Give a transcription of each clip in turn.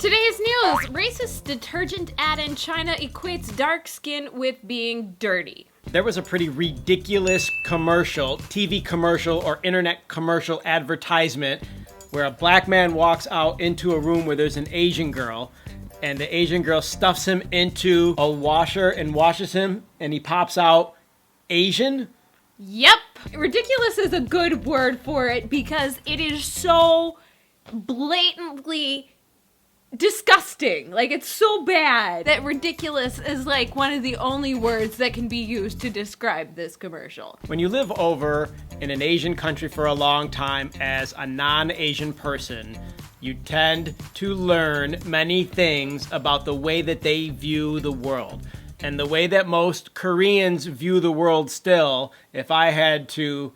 Today's news, racist detergent ad in China equates dark skin with being dirty. There was a pretty ridiculous commercial, TV commercial or internet commercial advertisement where a black man walks out into a room where there's an Asian girl, and the Asian girl stuffs him into a washer and washes him, and he pops out Asian. Yep. Ridiculous is a good word for it because it is so blatantly disgusting. Like, it's so bad that ridiculous is like one of the only words that can be used to describe this commercial. When you live over in an Asian country for a long time as a non-Asian person, you tend to learn many things about the way that they view the world. And the way that most Koreans view the world still, if I had to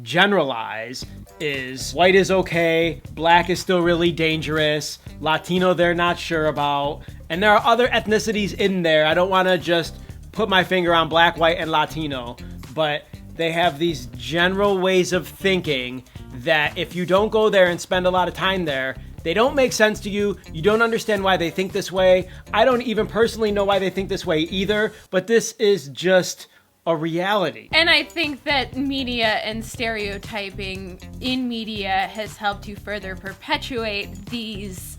generalize, is white is okay, black is still really dangerous, Latino they're not sure about, and there are other ethnicities in there. I don't want to just put my finger on black, white, and Latino, but they have these general ways of thinking that if you don't go there and spend a lot of time there, they don't make sense to you. You don't understand why they think this way. I don't even personally know why they think this way either, but this is just a reality. And I think that media and stereotyping in media has helped to further perpetuate these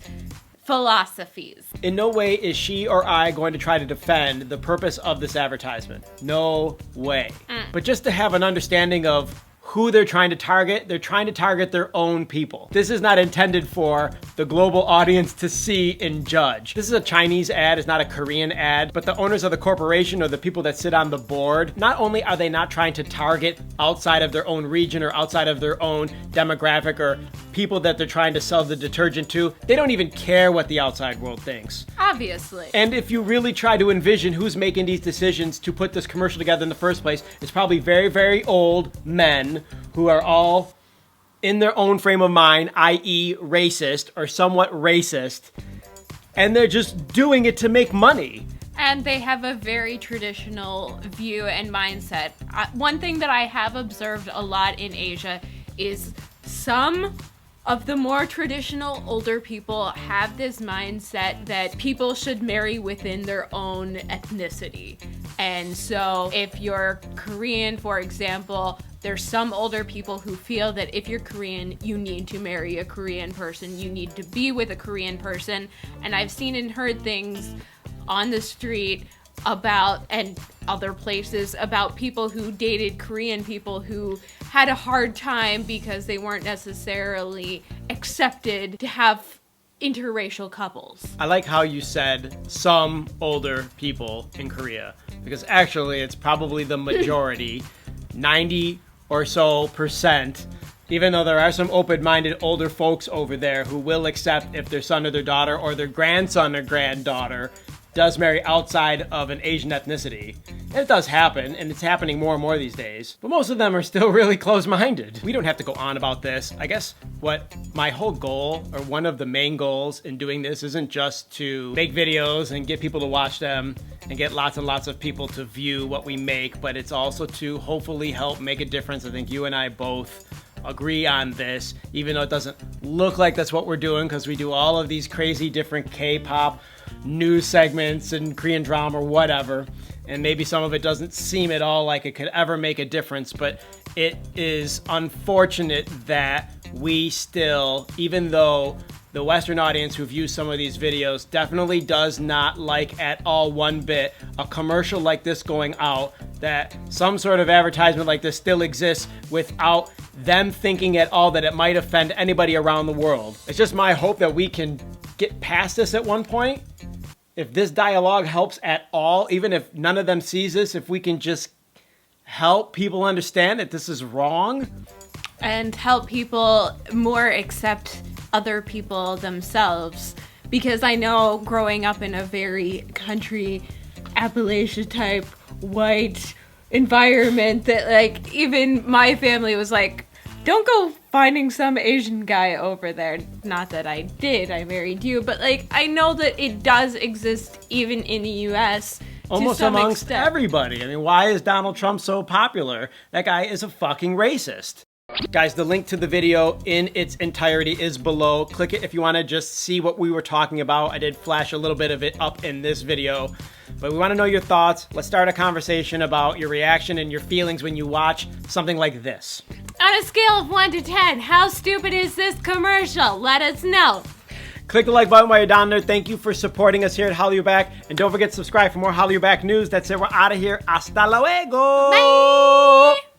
philosophies. In no way is she or I going to try to defend the purpose of this advertisement. No way. But just to have an understanding of who they're trying to target, they're trying to target their own people. This is not intended for the global audience to see and judge. This is a Chinese ad, it's not a Korean ad, but the owners of the corporation or the people that sit on the board, not only are they not trying to target outside of their own region or outside of their own demographic or people that they're trying to sell the detergent to, they don't even care what the outside world thinks. Obviously. And if you really try to envision who's making these decisions to put this commercial together in the first place, it's probably very, very old men who are all in their own frame of mind, i.e. racist or somewhat racist, and they're just doing it to make money. And they have a very traditional view and mindset. One thing that I have observed a lot in Asia is some of the more traditional older people have this mindset that people should marry within their own ethnicity. And so if you're Korean, for example, there's some older people who feel that if you're Korean, you need to marry a Korean person, you need to be with a Korean person. And I've seen and heard things on the street about, and other places, about people who dated Korean people who had a hard time because they weren't necessarily accepted to have interracial couples. I like how you said some older people in Korea, because actually it's probably the majority, 90 or so %, even though there are some open-minded older folks over there who will accept if their son or their daughter or their grandson or granddaughter does marry outside of an Asian ethnicity. And it does happen, and it's happening more and more these days. But most of them are still really close-minded. We don't have to go on about this. I guess what my whole goal, or one of the main goals in doing this, isn't just to make videos and get people to watch them and get lots and lots of people to view what we make, but it's also to hopefully help make a difference. I think you and I both agree on this, even though it doesn't look like that's what we're doing, because we do all of these crazy different K-pop news segments and Korean drama or whatever, and maybe some of it doesn't seem at all like it could ever make a difference, but it is unfortunate that we still, even though the Western audience who views some of these videos definitely does not like at all one bit a commercial like this going out, that some sort of advertisement like this still exists without them thinking at all that it might offend anybody around the world. It's just my hope that we can get past this at one point. If this dialogue helps at all, even if none of them sees this, if we can just help people understand that this is wrong. And help people more accept other people themselves. Because I know growing up in a very country, Appalachia type, white environment, that like even my family was like, don't go finding some Asian guy over there. Not that I did, I married you, but like I know that it does exist even in the US. Almost amongst everybody. I mean, why is Donald Trump so popular? That guy is a fucking racist. Guys, the link to the video in its entirety is below. Click it if you want to just see what we were talking about. I did flash a little bit of it up in this video, but we want to know your thoughts. Let's start a conversation about your reaction and your feelings when you watch something like this. On a scale of 1 to 10, how stupid is this commercial? Let us know. Click the like button while you're down there. Thank you for supporting us here at Hallyu Back. And don't forget to subscribe for more Hallyu Back news. That's it. We're out of here. Hasta luego. Bye.